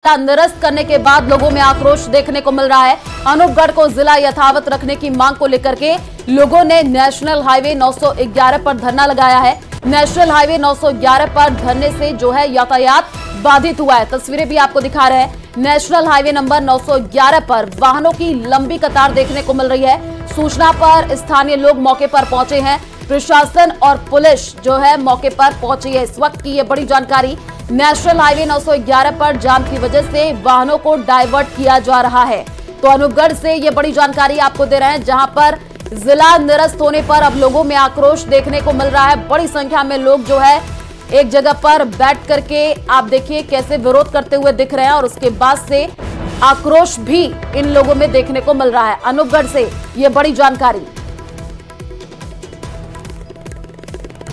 निरस्त करने के बाद लोगों में आक्रोश देखने को मिल रहा है। अनूपगढ़ को जिला यथावत रखने की मांग को लेकर के लोगों ने नेशनल हाईवे 911 पर धरना लगाया है। नेशनल हाईवे 911 पर धरने से जो है यातायात बाधित हुआ है। तस्वीरें भी आपको दिखा रहे हैं। नेशनल हाईवे नंबर 911 पर वाहनों की लंबी कतार देखने को मिल रही है। सूचना पर स्थानीय लोग मौके पर पहुंचे हैं। प्रशासन और पुलिस जो है मौके पर पहुंची है। इस वक्त की ये बड़ी जानकारी। नेशनल हाईवे 911 पर जाम की वजह से वाहनों को डाइवर्ट किया जा रहा है। तो अनूपगढ़ से ये बड़ी जानकारी आपको दे रहे हैं, जहां पर जिला निरस्त होने पर अब लोगों में आक्रोश देखने को मिल रहा है। बड़ी संख्या में लोग जो है एक जगह पर बैठ करके आप देखिए कैसे विरोध करते हुए दिख रहे हैं और उसके बाद से आक्रोश भी इन लोगों में देखने को मिल रहा है। अनूपगढ़ से ये बड़ी जानकारी।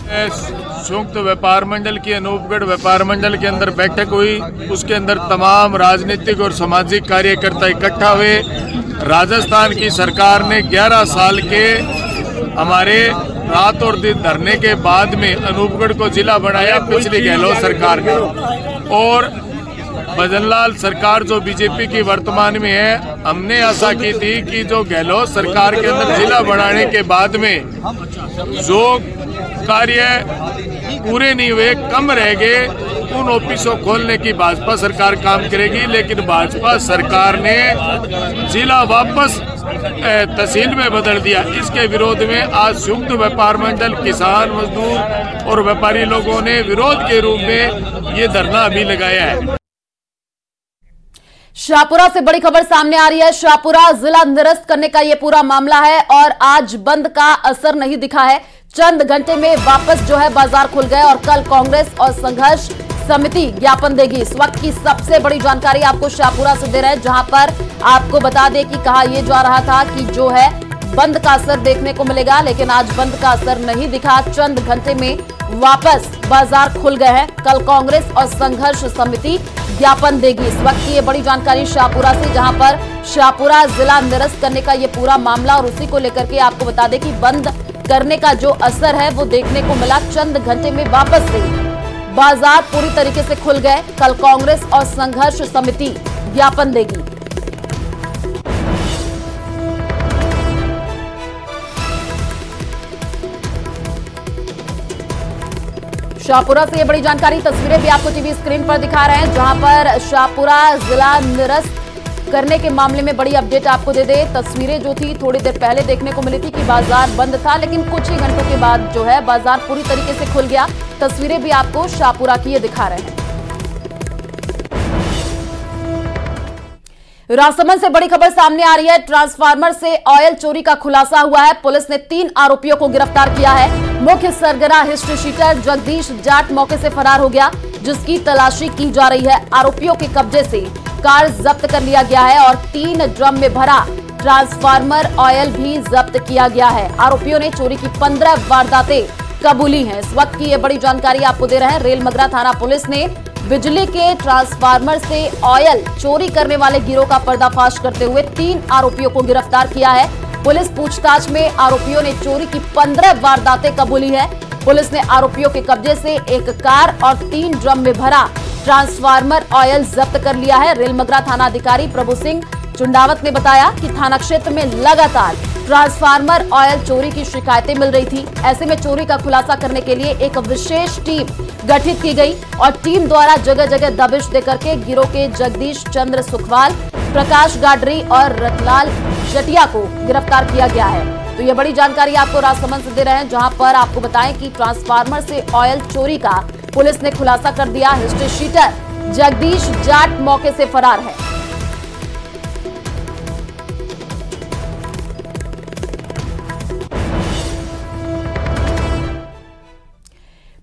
संयुक्त व्यापार मंडल की अनूपगढ़ व्यापार मंडल के अंदर बैठक हुई। उसके अंदर तमाम राजनीतिक और सामाजिक कार्यकर्ता इकट्ठा हुए। राजस्थान की सरकार ने 11 साल के हमारे रात और दिन धरने के बाद में अनूपगढ़ को जिला बनाया पिछली गहलोत सरकार ने। और भजनलाल सरकार जो बीजेपी की वर्तमान में है, हमने आशा की थी कि जो गहलोत सरकार के अंदर जिला बनाने के बाद में जो कार्य पूरे नहीं हुए, कम रह गए, उन ऑफिसों खोलने की भाजपा सरकार काम करेगी। लेकिन भाजपा सरकार ने जिला वापस तहसील में बदल दिया। इसके विरोध में आज संयुक्त व्यापार मंडल, किसान, मजदूर और व्यापारी लोगों ने विरोध के रूप में ये धरना अभी लगाया है। शाहपुरा से बड़ी खबर सामने आ रही है। शाहपुरा जिला निरस्त करने का ये पूरा मामला है और आज बंद का असर नहीं दिखा है। चंद घंटे में वापस जो है बाजार खुल गए और कल कांग्रेस और संघर्ष समिति ज्ञापन देगी। इस वक्त की सबसे बड़ी जानकारी आपको शाहपुरा से दे रहे हैं, जहां पर आपको बता दें कि कहा यह जा रहा था कि जो है बंद का असर देखने को मिलेगा, लेकिन आज बंद का असर नहीं दिखा। चंद घंटे में वापस बाजार खुल गए हैं। कल कांग्रेस और संघर्ष समिति ज्ञापन देगी। इस वक्त की ये बड़ी जानकारी शाहपुरा से, जहां पर शाहपुरा जिला निरस्त करने का ये पूरा मामला और उसी को लेकर के आपको बता दें कि बंद करने का जो असर है वो देखने को मिला। चंद घंटे में वापस से बाजार पूरी तरीके से खुल गए। कल कांग्रेस और संघर्ष समिति ज्ञापन देगी। शाहपुरा से ये बड़ी जानकारी। तस्वीरें भी आपको टीवी स्क्रीन पर दिखा रहे हैं, जहां पर शाहपुरा जिला निरस्त करने के मामले में बड़ी अपडेट आपको दे दे। तस्वीरें जो थी थोड़ी देर पहले देखने को मिली थी कि बाजार बंद था, लेकिन कुछ ही घंटों के बाद जो है बाजार पूरी तरीके से खुल गया। तस्वीरें भी आपको शाहपुरा की ये दिखा रहे हैं। राजसमंद से बड़ी खबर सामने आ रही है। ट्रांसफार्मर से ऑयल चोरी का खुलासा हुआ है। पुलिस ने 3 आरोपियों को गिरफ्तार किया है। मुख्य सरगना हिस्ट्री शीटर जगदीश जाट मौके से फरार हो गया, जिसकी तलाशी की जा रही है। आरोपियों के कब्जे से कार जब्त कर लिया गया है और 3 ड्रम में भरा ट्रांसफार्मर ऑयल भी जब्त किया गया है। आरोपियों ने चोरी की 15 वारदातें कबूली हैं। इस वक्त की ये बड़ी जानकारी आपको दे रहे हैं। रेलमगरा थाना पुलिस ने बिजली के ट्रांसफार्मर से ऑयल चोरी करने वाले गिरोह का पर्दाफाश करते हुए 3 आरोपियों को गिरफ्तार किया है। पुलिस पूछताछ में आरोपियों ने चोरी की 15 वारदातें कबूली है। पुलिस ने आरोपियों के कब्जे से एक कार और 3 ड्रम में भरा ट्रांसफार्मर ऑयल जब्त कर लिया है। रेलमगरा थाना अधिकारी प्रभु सिंह चुंडावत ने बताया कि थाना क्षेत्र में लगातार ट्रांसफार्मर ऑयल चोरी की शिकायतें मिल रही थी। ऐसे में चोरी का खुलासा करने के लिए एक विशेष टीम गठित की गई और टीम द्वारा जगह जगह दबिश देकर के गिरोह के जगदीश चंद्र सुखवाल, प्रकाश गाडरी और रतलाल जटिया को गिरफ्तार किया गया है। तो ये बड़ी जानकारी आपको राजसमंद से दे रहे हैं, जहां पर आपको बताएं कि ट्रांसफार्मर से ऑयल चोरी का पुलिस ने खुलासा कर दिया। हिस्ट्री शीटर जगदीश जाट मौके से फरार है।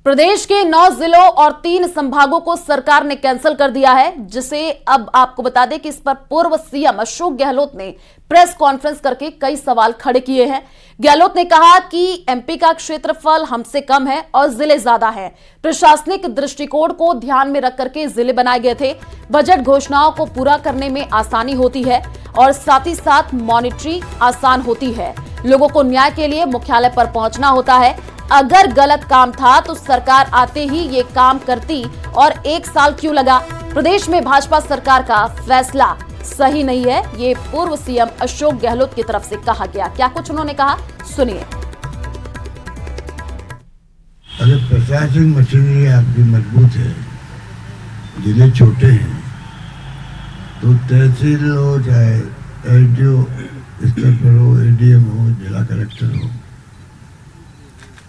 प्रदेश के 9 जिलों और 3 संभागों को सरकार ने कैंसिल कर दिया है, जिसे अब आपको बता दें कि इस पर पूर्व सीएम अशोक गहलोत ने प्रेस कॉन्फ्रेंस करके कई सवाल खड़े किए हैं। गहलोत ने कहा कि एमपी का क्षेत्रफल हमसे कम है और जिले ज्यादा हैं। प्रशासनिक दृष्टिकोण को ध्यान में रख करके जिले बनाए गए थे। बजट घोषणाओं को पूरा करने में आसानी होती है और साथ ही साथ मॉनिटरिंग आसान होती है। लोगों को न्याय के लिए मुख्यालय पर पहुंचना होता है। अगर गलत काम था तो सरकार आते ही ये काम करती और 1 साल क्यों लगा। प्रदेश में भाजपा सरकार का फैसला सही नहीं है, ये पूर्व सीएम अशोक गहलोत की तरफ से कहा गया। क्या कुछ उन्होंने कहा, सुनिए। अगर प्रशासन मशीनरी आपकी मजबूत है, जिले छोटे हैं, तो तहसील हो चाहे एसडीओ स्तर पर हो, एडीएम हो, जिला कलेक्टर हो,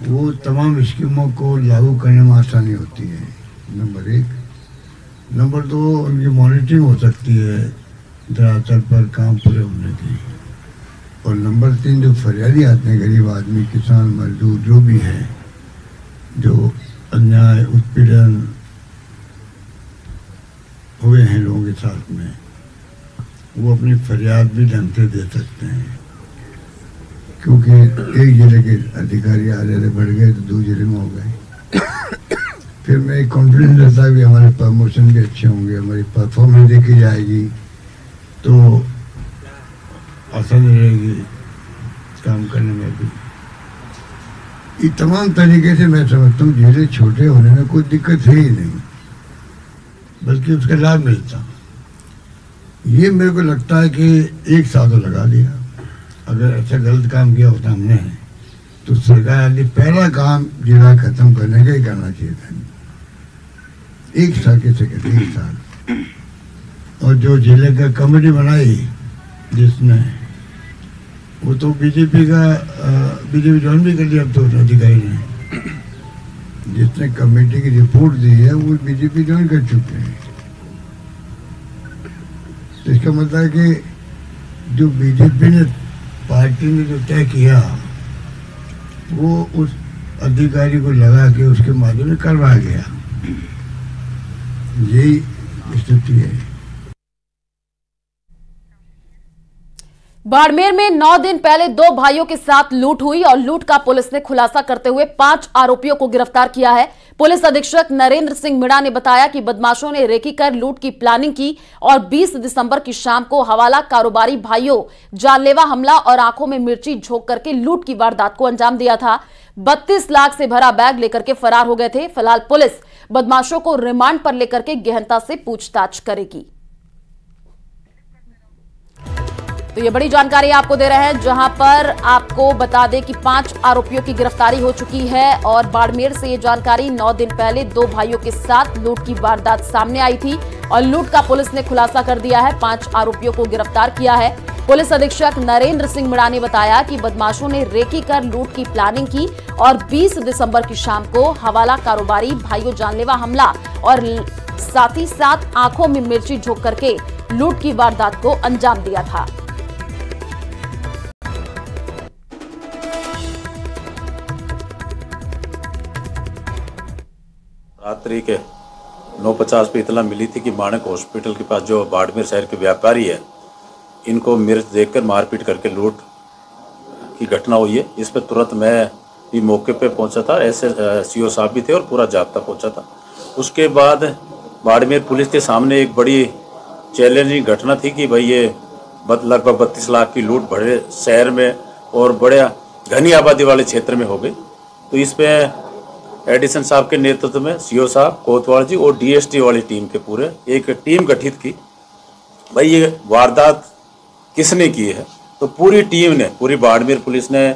वो तमाम स्कीमों को लागू करने में आसानी होती है, नंबर 1। नंबर 2, उनकी मॉनिटरिंग हो सकती है धरातल पर काम पूरे होने की। और नंबर 3, जो फरियादी आते हैं, गरीब आदमी, किसान, मजदूर जो भी है, जो अन्याय उत्पीड़न हुए हैं लोगों के साथ में, वो अपनी फरियाद भी ढंग से दे सकते हैं। क्योंकि एक जिले के अधिकारी आ रहे थे, बढ़ गए तो 2 जिले में हो गए। फिर मैं एक कॉन्फिडेंस रहता है कि हमारे प्रमोशन भी अच्छे होंगे, हमारी परफॉर्मेंस देखी जाएगी तो आसानी रहेगी काम करने में भी। ये तमाम तरीके से मैं समझता हूँ जिले छोटे होने में कोई दिक्कत है ही नहीं, बल्कि उसका लाभ मिलता। ये मेरे को लगता है कि 1 साल तो लगा दिया। अगर ऐसा गलत काम किया होता हमने तो सरकार ने पहला काम जिला खत्म करने का ही करना चाहिए था। 1 साल के सेकंड 1 साल। और जो जिले का कमेटी बनाई जिसने, वो तो बीजेपी ज्वाइन भी कर लिया अब तो अधिकारी ने। जिसने कमेटी की रिपोर्ट दी है वो बीजेपी ज्वाइन कर चुके हैं। तो इसका मतलब है कि जो बीजेपी ने पार्टी ने जो तय किया वो उस अधिकारी को लगा के उसके माध्यम से करवाया गया। यही स्थिति है। बाड़मेर में 9 दिन पहले 2 भाइयों के साथ लूट हुई और लूट का पुलिस ने खुलासा करते हुए 5 आरोपियों को गिरफ्तार किया है। पुलिस अधीक्षक नरेंद्र सिंह मीणा ने बताया कि बदमाशों ने रेकी कर लूट की प्लानिंग की और 20 दिसंबर की शाम को हवाला कारोबारी भाइयों जानलेवा हमला और आंखों में मिर्ची झोंक करके लूट की वारदात को अंजाम दिया था। 32 लाख से भरा बैग लेकर के फरार हो गए थे। फिलहाल पुलिस बदमाशों को रिमांड पर लेकर के गहनता से पूछताछ करेगी। तो ये बड़ी जानकारी आपको दे रहे हैं, जहां पर आपको बता दें कि 5 आरोपियों की गिरफ्तारी हो चुकी है और बाड़मेर से ये जानकारी 9 दिन पहले 2 भाइयों के साथ लूट की वारदात सामने आई थी और लूट का पुलिस ने खुलासा कर दिया है। 5 आरोपियों को गिरफ्तार किया है। पुलिस अधीक्षक नरेंद्र सिंह मीणा ने बताया कि बदमाशों ने रेकी कर लूट की प्लानिंग की और 20 दिसंबर की शाम को हवाला कारोबारी भाइयों जानलेवा हमला और साथ ही साथ आंखों में मिर्ची झोंक करके लूट की वारदात को अंजाम दिया था। रात्रि के 9:50 पे इतला मिली थी कि माणक हॉस्पिटल के पास जो बाड़मेर शहर के व्यापारी है, इनको मिर्च देकर मारपीट करके लूट की घटना हुई है। इस पर तुरंत मैं भी मौके पे पहुंचा था, ऐसे सीओ साहब भी थे और पूरा जाब्ता पहुंचा था। उसके बाद बाड़मेर पुलिस के सामने एक बड़ी चैलेंजिंग घटना थी कि भाई ये लगभग 32 लाख की लूट बड़े शहर में और बड़े घनी आबादी वाले क्षेत्र में हो गई। तो इस पे एडिसन साहब के नेतृत्व में सीओ साहब, कोतवाल जी और डीएसटी वाली टीम के पूरे एक टीम गठित की। भाई ये वारदात किसने की है, तो पूरी टीम ने, पूरी बाड़मेर पुलिस ने,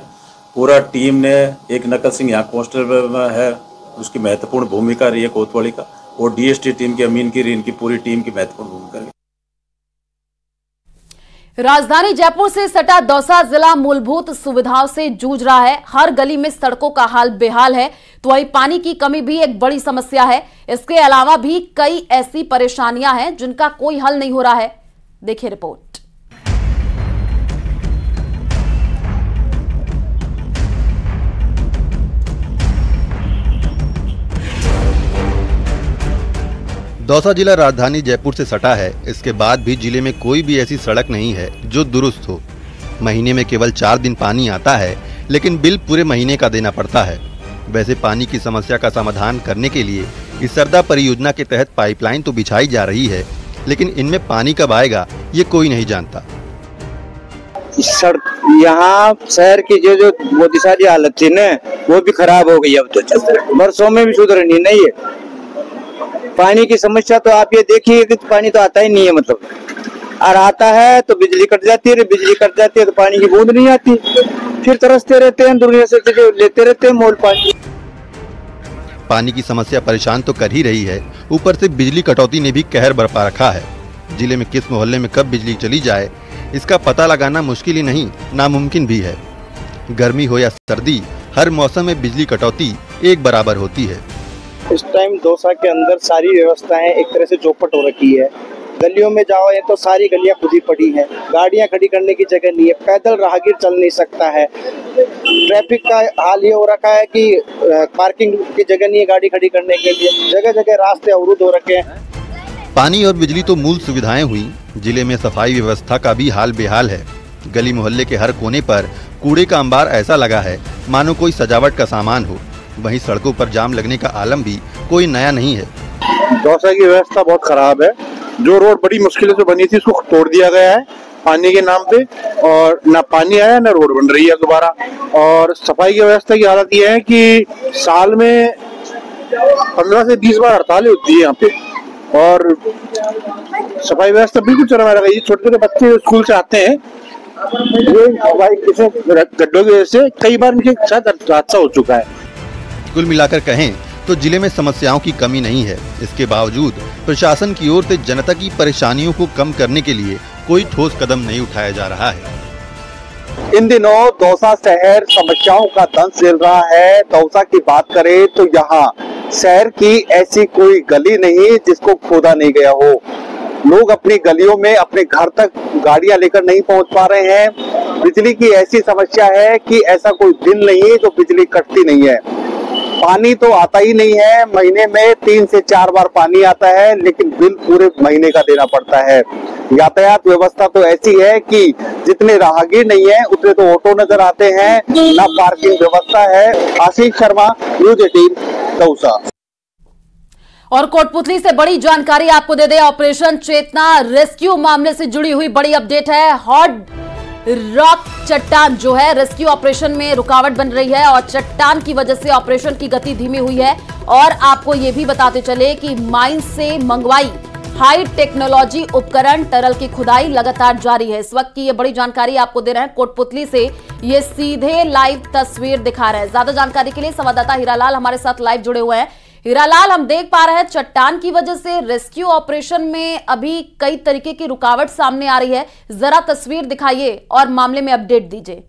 पूरा टीम ने, एक नकल सिंह यहाँ कांस्टेबल में है, उसकी महत्वपूर्ण भूमिका रही है कोतवाली का, और डीएसटी टीम की अमीन की, इनकी पूरी टीम की महत्वपूर्ण भूमिका रही। राजधानी जयपुर से सटा दौसा जिला मूलभूत सुविधाओं से जूझ रहा है। हर गली में सड़कों का हाल बेहाल है, तो वहीं पानी की कमी भी एक बड़ी समस्या है। इसके अलावा भी कई ऐसी परेशानियां हैं जिनका कोई हल नहीं हो रहा है। देखिए रिपोर्ट। दौसा जिला राजधानी जयपुर से सटा है। इसके बाद भी जिले में कोई भी ऐसी सड़क नहीं है जो दुरुस्त हो। महीने में केवल 4 दिन पानी आता है, लेकिन बिल पूरे महीने का देना पड़ता है। वैसे पानी की समस्या का समाधान करने के लिए इस सरदा परियोजना के तहत पाइपलाइन तो बिछाई जा रही है, लेकिन इनमें पानी कब आएगा ये कोई नहीं जानता। सड़क यहाँ शहर की जो वो दिशा की हालत थी न, वो भी खराब हो गई। अब तो बरसों में भी सुधरनी नहीं है। पानी की समस्या तो आप ये देखिए कि पानी तो आता ही नहीं है, मतलब और आता है तो बिजली कट जाती है, बिजली कट जाती है तो पानी की बूंद नहीं आती, फिर तरसते रहते हैं, दुनिया से लेते रहते हैं मोल पानी। पानी की समस्या परेशान तो कर ही रही है, ऊपर से बिजली कटौती ने भी कहर बरपा रखा है। जिले में किस मोहल्ले में कब बिजली चली जाए इसका पता लगाना मुश्किल ही नहीं, नामुमकिन भी है। गर्मी हो या सर्दी, हर मौसम में बिजली कटौती एक बराबर होती है। इस टाइम दौसा के अंदर सारी व्यवस्थाएं एक तरह से चौपट हो रखी है। गलियों में जाओ ये तो सारी गलियां खुदी पड़ी हैं, गाड़ियां खड़ी करने की जगह नहीं है, पैदल राहगीर चल नहीं सकता है। ट्रैफिक का हाल ये हो रखा है कि पार्किंग की जगह नहीं है गाड़ी खड़ी करने के लिए, जगह जगह रास्ते अवरुद्ध हो रखे हैं। पानी और बिजली तो मूल सुविधाएं हुई, जिले में सफाई व्यवस्था का भी हाल बेहाल है। गली मोहल्ले के हर कोने पर कूड़े का अंबार ऐसा लगा है मानो कोई सजावट का सामान हो। वहीं सड़कों पर जाम लगने का आलम भी कोई नया नहीं है। दौसा की व्यवस्था बहुत खराब है। जो रोड बड़ी मुश्किल से बनी थी उसको तोड़ दिया गया है पानी के नाम पे, और ना पानी आया ना रोड बन रही है दोबारा। और सफाई की व्यवस्था की हालत ये है कि साल में 15 से 20 बार हड़तालें होती है यहाँ पे, और सफाई व्यवस्था बिल्कुल चरम रही है। छोटे छोटे बच्चे स्कूल से आते हैं, ये गड्ढों की वजह से कई बार इनके साथ हादसा हो चुका है। कुल मिलाकर कहें तो जिले में समस्याओं की कमी नहीं है। इसके बावजूद प्रशासन की ओर से जनता की परेशानियों को कम करने के लिए कोई ठोस कदम नहीं उठाया जा रहा है। इन दिनों दौसा शहर समस्याओं का दंश झेल रहा है। दौसा की बात करें तो यहाँ शहर की ऐसी कोई गली नहीं जिसको खोदा नहीं गया हो। लोग अपनी गलियों में अपने घर तक गाड़ियां लेकर नहीं पहुंच पा रहे हैं। बिजली की ऐसी समस्या है कि ऐसा कोई दिन नहीं है जो बिजली कटती नहीं है। पानी तो आता ही नहीं है, महीने में 3 से 4 बार पानी आता है, लेकिन बिल पूरे महीने का देना पड़ता है। यातायात व्यवस्था तो ऐसी है कि जितने राहगीर नहीं है उतने तो ऑटो नजर आते हैं, ना पार्किंग व्यवस्था है। आशीष शर्मा, न्यूज़ 18 दौसा। और कोटपुतली से बड़ी जानकारी आपको दे दे, ऑपरेशन चेतना रेस्क्यू मामले से जुड़ी हुई बड़ी अपडेट है। हॉट रॉक चट्टान जो है रेस्क्यू ऑपरेशन में रुकावट बन रही है और चट्टान की वजह से ऑपरेशन की गति धीमी हुई है। और आपको ये भी बताते चले कि माइन से मंगवाई हाई टेक्नोलॉजी उपकरण टनल की खुदाई लगातार जारी है। इस वक्त की ये बड़ी जानकारी आपको दे रहे हैं कोटपुतली से, ये सीधे लाइव तस्वीर दिखा रहे हैं। ज्यादा जानकारी के लिए संवाददाता हीरालाल हमारे साथ लाइव जुड़े हुए हैं। हीरालाल, हम देख पा रहे हैं चट्टान की वजह से रेस्क्यू ऑपरेशन में अभी कई तरीके की रुकावट सामने आ रही है, जरा तस्वीर दिखाइए और मामले में अपडेट दीजिए।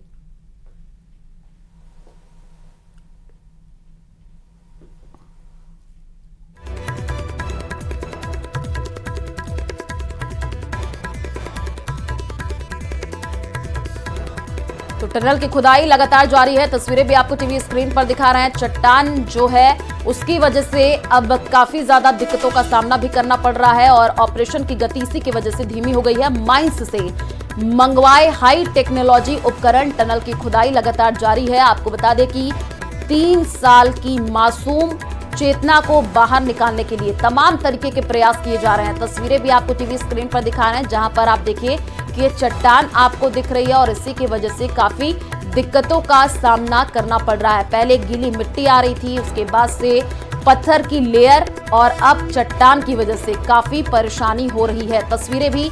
तो टनल की खुदाई लगातार जारी है, तस्वीरें भी आपको टीवी स्क्रीन पर दिखा रहे हैं। चट्टान जो है उसकी वजह से अब काफी ज्यादा दिक्कतों का सामना भी करना पड़ रहा है और ऑपरेशन की गति इसी की वजह से धीमी हो गई है। माइंस से मंगवाए हाई टेक्नोलॉजी उपकरण टनल की खुदाई लगातार जारी है। आपको बता दें कि 3 साल की मासूम चेतना को बाहर निकालने के लिए तमाम तरीके के प्रयास किए जा रहे हैं। तस्वीरें भी आपको टीवी स्क्रीन पर दिखा रहे हैं, जहां पर आप देखिए कि ये चट्टान आपको दिख रही है और इसी की वजह से काफी दिक्कतों का सामना करना पड़ रहा है। पहले गीली मिट्टी आ रही थी, उसके बाद से पत्थर की लेयर और अब चट्टान की वजह से काफी परेशानी हो रही है। तस्वीरें भी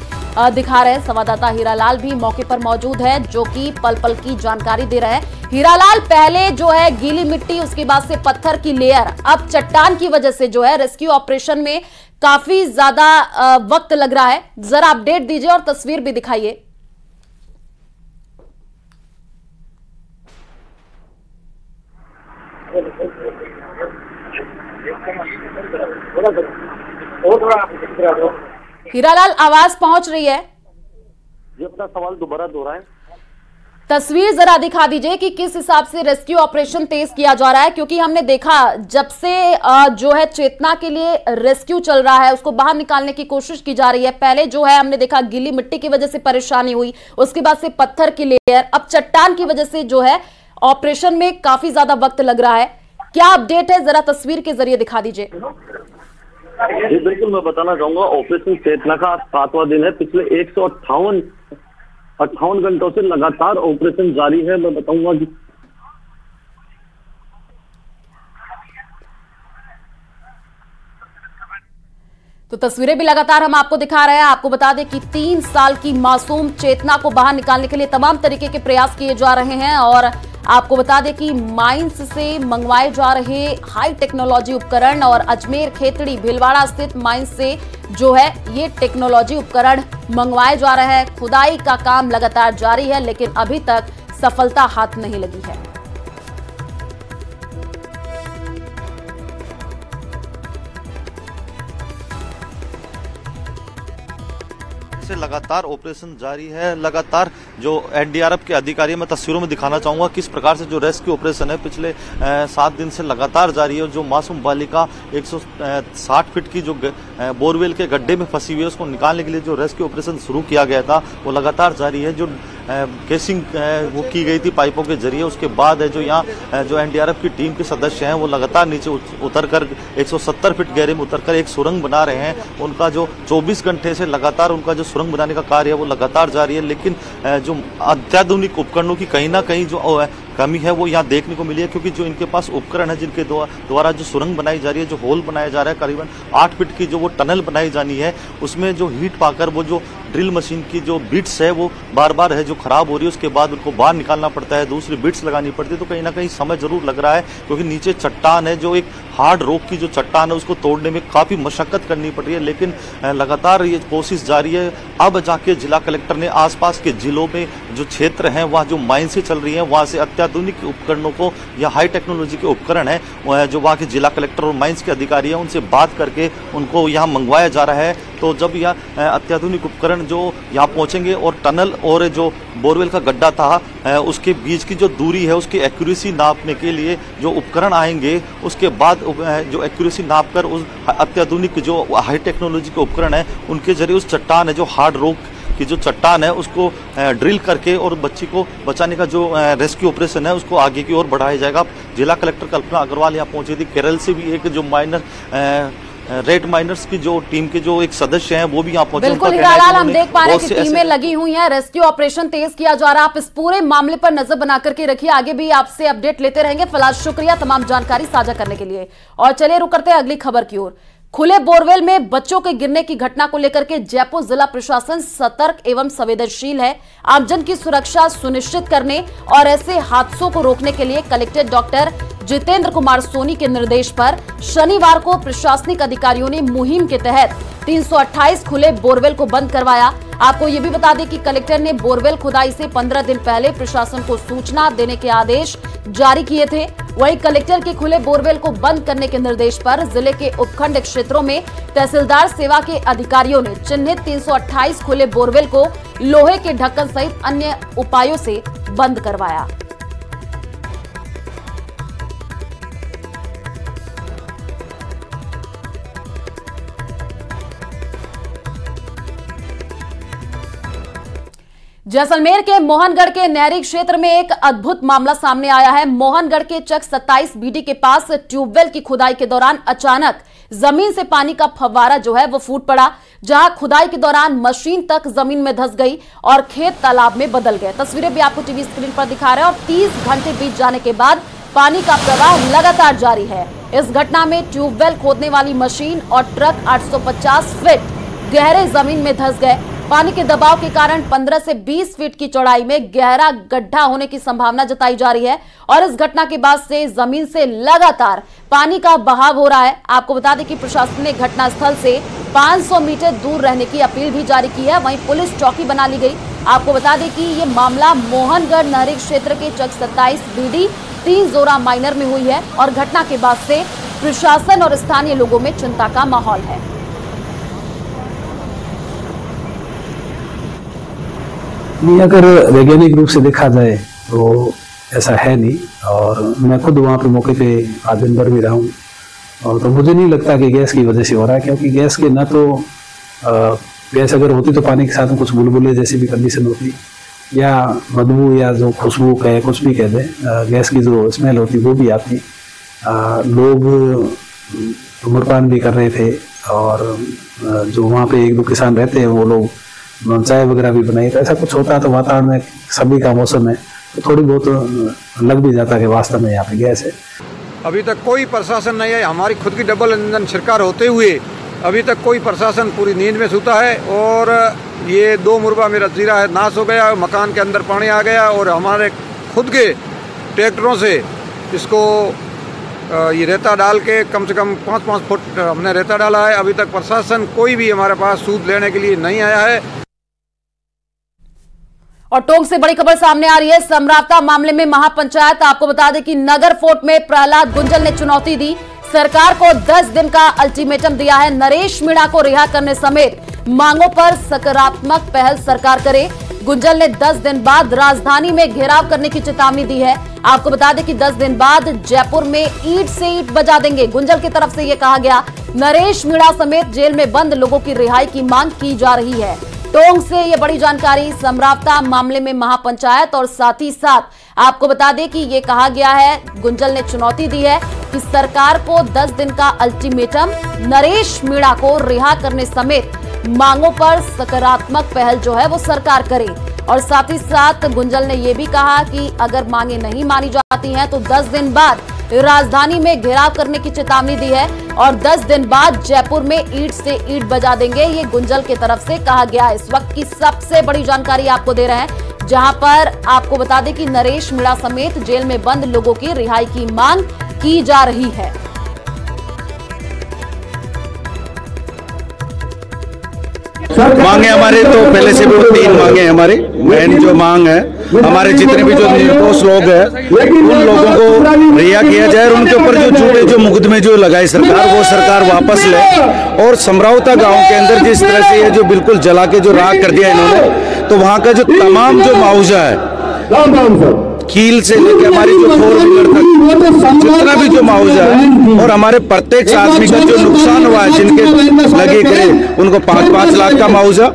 दिखा रहे हैं, संवाददाता हीरालाल भी मौके पर मौजूद है जो कि पल पल की जानकारी दे रहे हैं। हीरालाल, पहले जो है गीली मिट्टी, उसके बाद से पत्थर की लेयर, अब चट्टान की वजह से जो है रेस्क्यू ऑपरेशन में काफी ज्यादा वक्त लग रहा है। जरा अपडेट दीजिए और तस्वीर भी दिखाइए। हीरालाल, आवाज पहुंच रही है? ये अपना सवाल दोबारा दोहराएं। तस्वीर जरा दिखा दीजिए कि किस हिसाब से रेस्क्यू ऑपरेशन तेज किया जा रहा है, क्योंकि हमने देखा जब से जो है चेतना के लिए रेस्क्यू चल रहा है, उसको बाहर निकालने की कोशिश की जा रही है। पहले जो है हमने देखा गीली मिट्टी की वजह से परेशानी हुई, उसके बाद से पत्थर की लेयर, अब चट्टान की वजह से जो है ऑपरेशन में काफी ज्यादा वक्त लग रहा है। क्या अपडेट है, जरा तस्वीर के जरिए दिखा दीजिए। जी बिल्कुल, मैं बताना चाहूंगा ऑपरेशन चेतना का 7वां दिन है। पिछले 158 घंटों से लगातार ऑपरेशन जारी है। मैं बताऊंगा कि तो तस्वीरें भी लगातार हम आपको दिखा रहे हैं। आपको बता दें कि 3 साल की मासूम चेतना को बाहर निकालने के लिए तमाम तरीके के प्रयास किए जा रहे हैं और आपको बता दें कि माइंस से मंगवाए जा रहे हाई टेक्नोलॉजी उपकरण और अजमेर, खेतड़ी, भीलवाड़ा स्थित माइंस से जो है ये टेक्नोलॉजी उपकरण मंगवाए जा रहे हैं। खुदाई का काम लगातार जारी है, लेकिन अभी तक सफलता हाथ नहीं लगी है। लगातार ऑपरेशन जारी है। लगातार जो एनडीआरएफ के अधिकारी, मैं तस्वीरों में दिखाना चाहूंगा किस प्रकार से जो रेस्क्यू ऑपरेशन है पिछले 7 दिन से लगातार जारी है। जो मासूम बालिका 160 फीट की जो बोरवेल के गड्ढे में फंसी हुई है, उसको निकालने के लिए जो रेस्क्यू ऑपरेशन शुरू किया गया था वो लगातार जारी है। जो केसिंग वो की गई थी पाइपों के जरिए, उसके बाद है जो यहाँ जो एनडीआरएफ की टीम के सदस्य हैं वो लगातार नीचे उतरकर 170 फीट गहरे में उतरकर एक सुरंग बना रहे हैं। उनका जो 24 घंटे से लगातार उनका जो सुरंग बनाने का कार्य है वो लगातार जारी है। लेकिन जो अत्याधुनिक उपकरणों की कहीं ना कहीं जो कमी है वो यहाँ देखने को मिली है, क्योंकि जो इनके पास उपकरण है जिनके द्वारा जो सुरंग बनाई जा रही है, जो होल बनाया जा रहा है, करीबन 8 फीट की जो वो टनल बनाई जानी है, उसमें जो हीट पाकर वो जो ड्रिल मशीन की जो बिट्स है वो बार बार है जो खराब हो रही है, उसके बाद उनको बाहर निकालना पड़ता है, दूसरी बिट्स लगानी पड़ती है। तो कहीं ना कहीं समय जरूर लग रहा है, क्योंकि नीचे चट्टान है, जो एक हार्ड रॉक की जो चट्टान है उसको तोड़ने में काफ़ी मशक्कत करनी पड़ रही है। लेकिन लगातार ये कोशिश जारी है। अब जाके जिला कलेक्टर ने आसपास के जिलों में जो क्षेत्र हैं वहाँ जो माइंसें चल रही हैं वहाँ से अत्याधुनिक उपकरणों को या हाई टेक्नोलॉजी के उपकरण हैं जो वहाँ के जिला कलेक्टर और माइंस के अधिकारी हैं उनसे बात करके उनको यहाँ मंगवाया जा रहा है। तो जब यह अत्याधुनिक उपकरण जो यहाँ पहुँचेंगे और टनल और जो बोरवेल का गड्ढा था उसके बीच की जो दूरी है उसकी एक्यूरेसी नापने के लिए जो उपकरण आएंगे, उसके बाद जो एक्यूरेसी नाप कर उस अत्याधुनिक जो हाई टेक्नोलॉजी के उपकरण है उनके जरिए उस चट्टान है जो हार्ड रॉक की जो चट्टान है उसको ड्रिल करके और बच्ची को बचाने का जो रेस्क्यू ऑपरेशन है उसको आगे की ओर बढ़ाया जाएगा। जिला कलेक्टर कल्पना अग्रवाल यहाँ पहुंची थी। केरल से भी एक जो माइनर रेड माइनर्स की जो टीम के जो एक सदस्य हैं वो भी यहाँ पहुंचे। बिल्कुल हीरालाल, हम देख पा रहे हैं कि टीमें लगी हुई हैं, रेस्क्यू ऑपरेशन तेज किया जा रहा है। आप इस पूरे मामले पर नजर बना करके रखिए, आगे भी आपसे अपडेट लेते रहेंगे। फिलहाल शुक्रिया तमाम जानकारी साझा करने के लिए। और चलिए रुक करते हैं अगली खबर की ओर। खुले बोरवेल में बच्चों के गिरने की घटना को लेकर के जयपुर जिला प्रशासन सतर्क एवं संवेदनशील है। आमजन की सुरक्षा सुनिश्चित करने और ऐसे हादसों को रोकने के लिए कलेक्टर डॉक्टर जितेंद्र कुमार सोनी के निर्देश पर शनिवार को प्रशासनिक अधिकारियों ने मुहिम के तहत 328 खुले बोरवेल को बंद करवाया। आपको ये भी बता दें कि कलेक्टर ने बोरवेल खुदाई से 15 दिन पहले प्रशासन को सूचना देने के आदेश जारी किए थे। वहीं कलेक्टर के खुले बोरवेल को बंद करने के निर्देश पर जिले के उपखंड क्षेत्रों में तहसीलदार सेवा के अधिकारियों ने चिन्हित 328 खुले बोरवेल को लोहे के ढक्कन सहित अन्य उपायों से बंद करवाया। जैसलमेर के मोहनगढ़ के नहरी क्षेत्र में एक अद्भुत मामला सामने आया है। मोहनगढ़ के चक 27 बीडी के पास ट्यूबवेल की खुदाई के दौरान अचानक जमीन से पानी का फव्वारा जो है वो फूट पड़ा, जहां खुदाई के दौरान मशीन तक जमीन में धंस गई और खेत तालाब में बदल गए। तस्वीरें भी आपको टीवी स्क्रीन पर दिखा रहे हैं। और 30 घंटे बीत जाने के बाद पानी का प्रवाह लगातार जारी है। इस घटना में ट्यूबवेल खोदने वाली मशीन और ट्रक 850 फीट गहरे जमीन में धंस गए। पानी के दबाव के कारण 15 से 20 फीट की चौड़ाई में गहरा गड्ढा होने की संभावना जताई जा रही है और इस घटना के बाद से जमीन से लगातार पानी का बहाव हो रहा है। आपको बता दें कि प्रशासन ने घटनास्थल से 500 मीटर दूर रहने की अपील भी जारी की है। वहीं पुलिस चौकी बना ली गई। आपको बता दें कि ये मामला मोहनगढ़ नहरी क्षेत्र के चक 27 बीडी 3 जोरा माइनर में हुई है और घटना के बाद से प्रशासन और स्थानीय लोगों में चिंता का माहौल है। नहीं, अगर वैज्ञानिक रूप से देखा जाए तो ऐसा है नहीं। और मैं खुद वहाँ पे मौके पे आज दिन भर भी रहा हूँ और तो मुझे नहीं लगता कि गैस की वजह से हो रहा है, क्योंकि गैस के ना तो गैस अगर होती तो पानी के साथ में कुछ बुलबुले जैसी भी कंडीशन होती या बदबू या जो खुशबू कहे कुछ भी कह दे, गैस की जो स्मेल होती वो भी आती। लोग धूम्रपान भी कर रहे थे और जो वहाँ पे 1-2 किसान रहते हैं वो लोग चाय वगैरह भी बनाई। तो ऐसा कुछ होता है तो वातावरण में सभी का मौसम है तो थोड़ी बहुत लग भी जाता है कि वास्तव में यहाँ पे गैस है। अभी तक कोई प्रशासन नहीं है। हमारी खुद की डबल इंजन सरकार होते हुए अभी तक कोई प्रशासन पूरी नींद में सूता है और ये 2 मुरबा मेरा जीरा है नाश हो गया, मकान के अंदर पानी आ गया और हमारे खुद के ट्रैक्टरों से इसको ये रेता डाल के कम से कम 5-5 फुट हमने रेता डाला है। अभी तक प्रशासन कोई भी हमारे पास सूद लेने के लिए नहीं आया है। और टोंक से बड़ी खबर सामने आ रही है समरावता मामले में महापंचायत। आपको बता दें कि नगर फोर्ट में प्रहलाद गुंजल ने चुनौती दी, सरकार को 10 दिन का अल्टीमेटम दिया है। नरेश मीणा को रिहा करने समेत मांगों पर सकारात्मक पहल सरकार करे। गुंजल ने 10 दिन बाद राजधानी में घेराव करने की चेतावनी दी है। आपको बता दें कि 10 दिन बाद जयपुर में ईंट से ईंट बजा देंगे। गुंजल की तरफ से यह कहा गया। नरेश मीणा समेत जेल में बंद लोगों की रिहाई की मांग की जा रही है। टोंक से ये बड़ी जानकारी समरावता मामले में महापंचायत और साथ ही साथ आपको बता दें कि ये कहा गया है, गुंजल ने चुनौती दी है कि सरकार को 10 दिन का अल्टीमेटम, नरेश मीणा को रिहा करने समेत मांगों पर सकारात्मक पहल जो है वो सरकार करे। और साथ ही साथ गुंजल ने यह भी कहा कि अगर मांगे नहीं मानी जाती हैं तो 10 दिन बाद राजधानी में घेराव करने की चेतावनी दी है और 10 दिन बाद जयपुर में ईंट से ईंट बजा देंगे। ये गुंजल की तरफ से कहा गया। इस वक्त की सबसे बड़ी जानकारी आपको दे रहे हैं, जहां पर आपको बता दें कि नरेश मीणा समेत जेल में बंद लोगों की रिहाई की मांग की जा रही है। मांगे हमारे तो पहले से भी 3 मांगे हमारे मेन जो मांग है, हमारे जितने भी जो निर्दोष लोग हैं उन लोगों को रिहा किया जाए और उनके ऊपर जो झूठे जो मुकदमे जो लगाए सरकार, वो सरकार वापस ले। और समरावता गांव के अंदर जिस तरह से ये जो बिल्कुल जला के जो राख कर दिया इन्होंने, तो वहाँ का जो तमाम जो मुआवजा है कील से लेके हमारी जो 4 व्हीलर तक जितना भी जो मुआवजा है और हमारे प्रत्येक आदमी का जो नुकसान हुआ है जिनके लगे करे उनको 5-5 लाख का मुआवजा।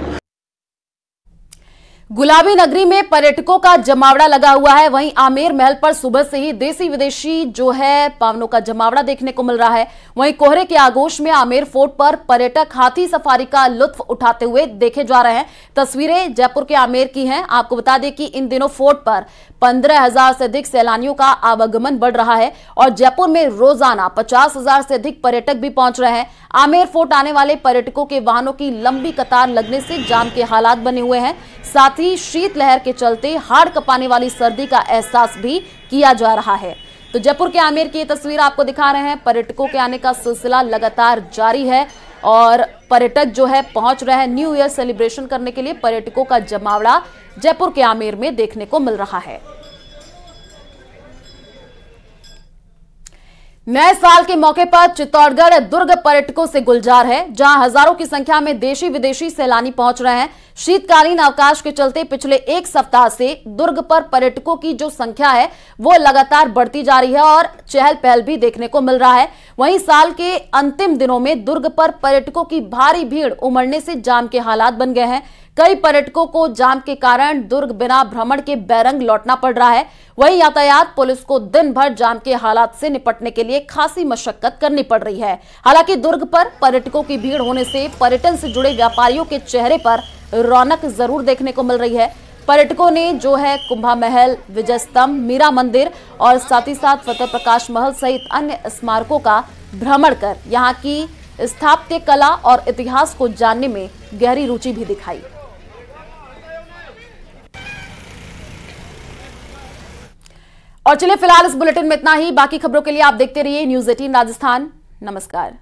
गुलाबी नगरी में पर्यटकों का जमावड़ा लगा हुआ है। वहीं आमेर महल पर सुबह से ही देसी विदेशी जो है पावनों का जमावड़ा देखने को मिल रहा है। वहीं कोहरे के आगोश में आमेर फोर्ट पर पर्यटक हाथी सफारी का लुत्फ उठाते हुए देखे जा रहे हैं। तस्वीरें जयपुर के आमेर की हैं। आपको बता दें कि इन दिनों फोर्ट पर 15,000 से अधिक सैलानियों का आवागमन बढ़ रहा है और जयपुर में रोजाना 50,000 से अधिक पर्यटक भी पहुंच रहे हैं। आमेर फोर्ट आने वाले पर्यटकों के वाहनों की लंबी कतार लगने से जाम के हालात बने हुए हैं। साथ ही शीतलहर के चलते हाड़ कपाने वाली सर्दी का एहसास भी किया जा रहा है। तो जयपुर के आमेर की ये तस्वीर आपको दिखा रहे हैं। पर्यटकों के आने का सिलसिला लगातार जारी है और पर्यटक जो है पहुंच रहे हैं न्यू ईयर सेलिब्रेशन करने के लिए। पर्यटकों का जमावड़ा जयपुर के आमेर में देखने को मिल रहा है। नए साल के मौके पर चित्तौड़गढ़ दुर्ग पर्यटकों से गुलजार है, जहां हजारों की संख्या में देशी विदेशी सैलानी पहुंच रहे हैं। शीतकालीन अवकाश के चलते पिछले 1 सप्ताह से दुर्ग पर पर्यटकों की जो संख्या है वो लगातार बढ़ती जा रही है और चहल पहल भी देखने को मिल रहा है। वहीं साल के अंतिम दिनों में दुर्ग पर पर्यटकों की भारी भीड़ उमड़ने से जाम के हालात बन गए हैं। कई पर्यटकों को जाम के कारण दुर्ग बिना भ्रमण के बैरंग लौटना पड़ रहा है। वहीं यातायात पुलिस को दिन भर जाम के हालात से निपटने के लिए खासी मशक्कत करनी पड़ रही है। हालांकि दुर्ग पर पर्यटकों की भीड़ होने से पर्यटन से जुड़े व्यापारियों के चेहरे पर रौनक जरूर देखने को मिल रही है। पर्यटकों ने जो है कुंभा महल, विजय स्तंभ, मीरा मंदिर और साथ ही साथ फतेह प्रकाश महल सहित अन्य स्मारकों का भ्रमण कर यहाँ की स्थापत्य कला और इतिहास को जानने में गहरी रुचि भी दिखाई। और चलिए फिलहाल इस बुलेटिन में इतना ही। बाकी खबरों के लिए आप देखते रहिए न्यूज़ 18 राजस्थान। नमस्कार।